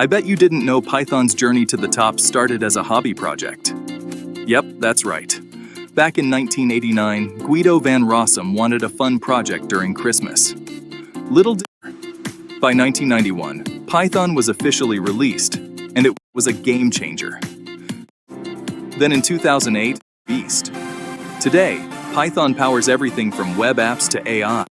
I bet you didn't know Python's journey to the top started as a hobby project. Yep, that's right. Back in 1989, Guido van Rossum wanted a fun project during Christmas. Little did by 1991, Python was officially released, and it was a game changer. Then in 2008, Beast. Today, Python powers everything from web apps to AI.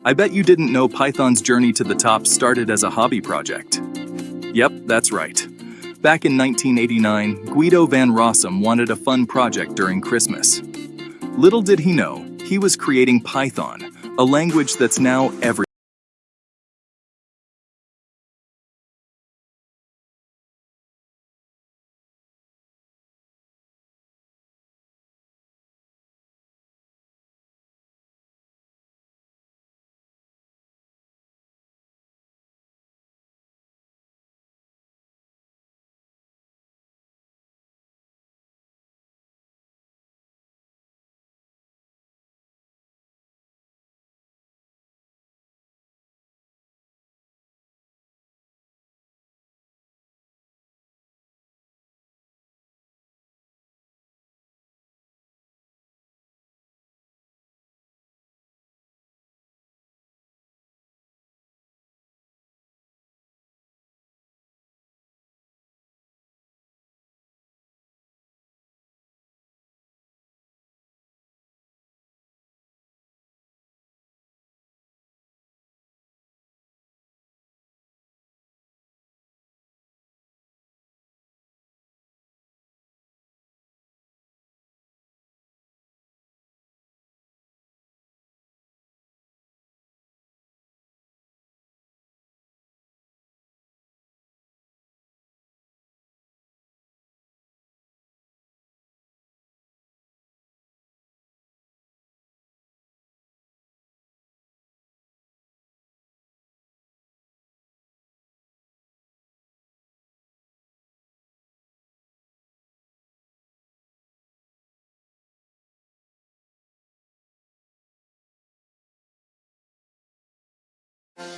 I bet you didn't know Python's journey to the top started as a hobby project. Yep, that's right. Back in 1989, Guido van Rossum wanted a fun project during Christmas. Little did he know, he was creating Python, a language that's now everywhere.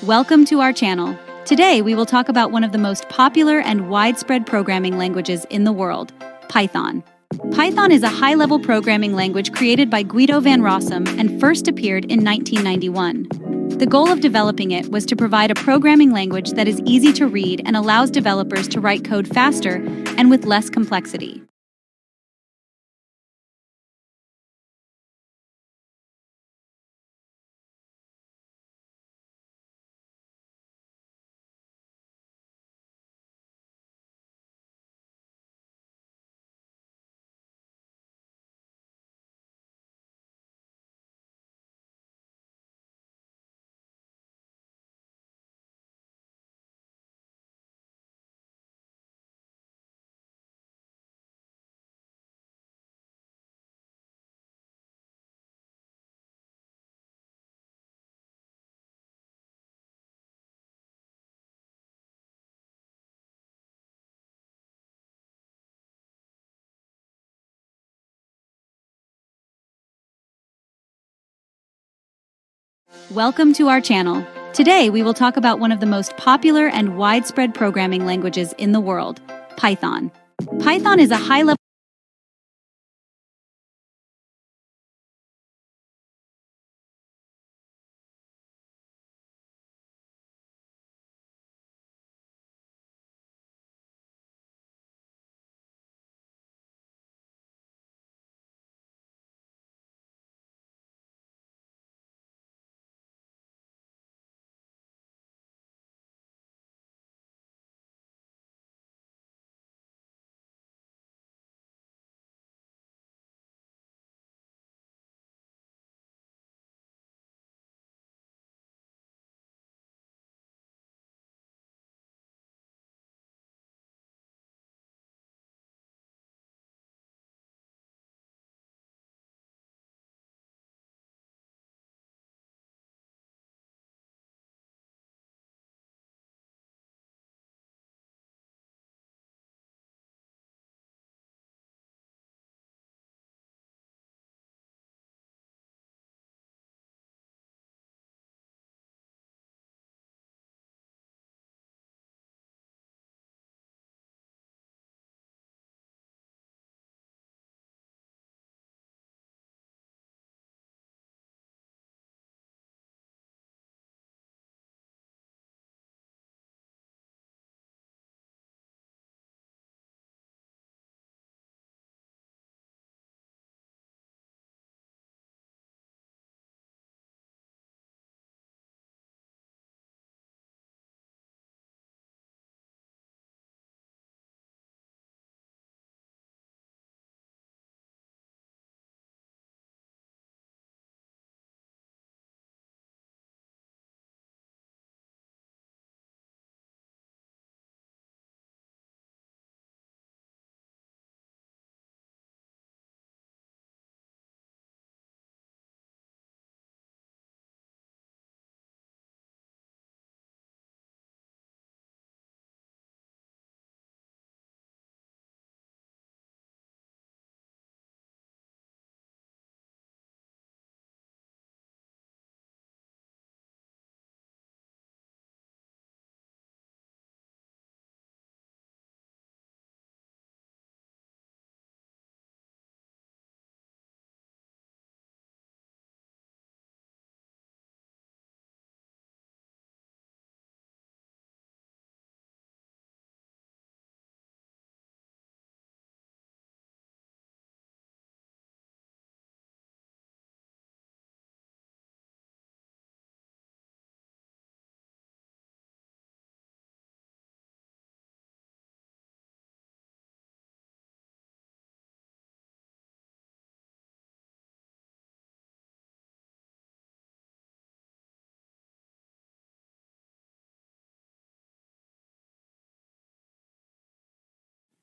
Welcome to our channel. Today we will talk about one of the most popular and widespread programming languages in the world, Python. Python is a high-level programming language created by Guido van Rossum and first appeared in 1991. The goal of developing it was to provide a programming language that is easy to read and allows developers to write code faster and with less complexity. Welcome to our channel. Today we will talk about one of the most popular and widespread programming languages in the world, Python. Python is a high-level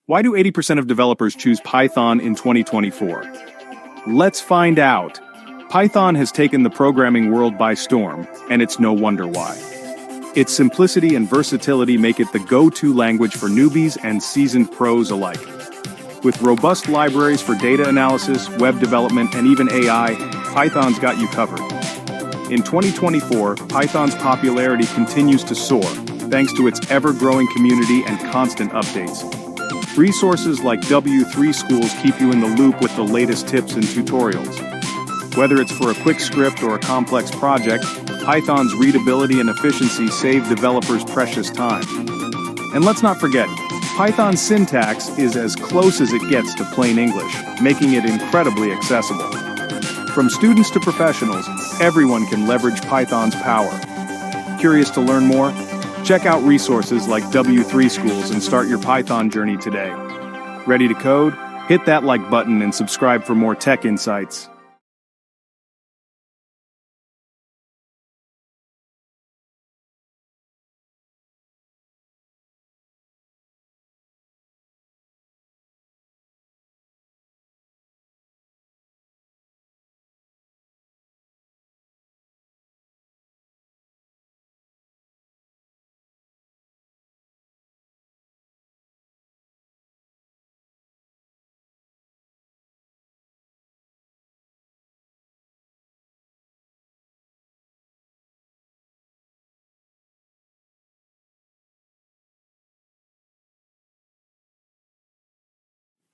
Why do 80% of developers choose Python in 2024? Let's find out. Python has taken the programming world by storm, and it's no wonder why. Its simplicity and versatility make it the go-to language for newbies and seasoned pros alike. With robust libraries for data analysis, web development, and even AI, Python's got you covered. In 2024, Python's popularity continues to soar, thanks to its ever-growing community and constant updates. Resources like W3 Schools keep you in the loop with the latest tips and tutorials. Whether it's for a quick script or a complex project, Python's readability and efficiency save developers precious time. And let's not forget, Python's syntax is as close as it gets to plain English, making it incredibly accessible. From students to professionals, everyone can leverage Python's power. Curious to learn more? Check out resources like W3 Schools and start your Python journey today. Ready to code? Hit that like button and subscribe for more tech insights.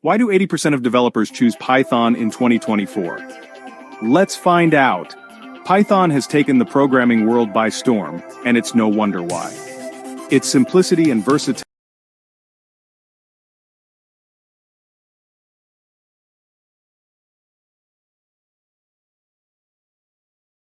Why do 80% of developers choose Python in 2024? Let's find out. Python has taken the programming world by storm, and it's no wonder why. Its simplicity and versatility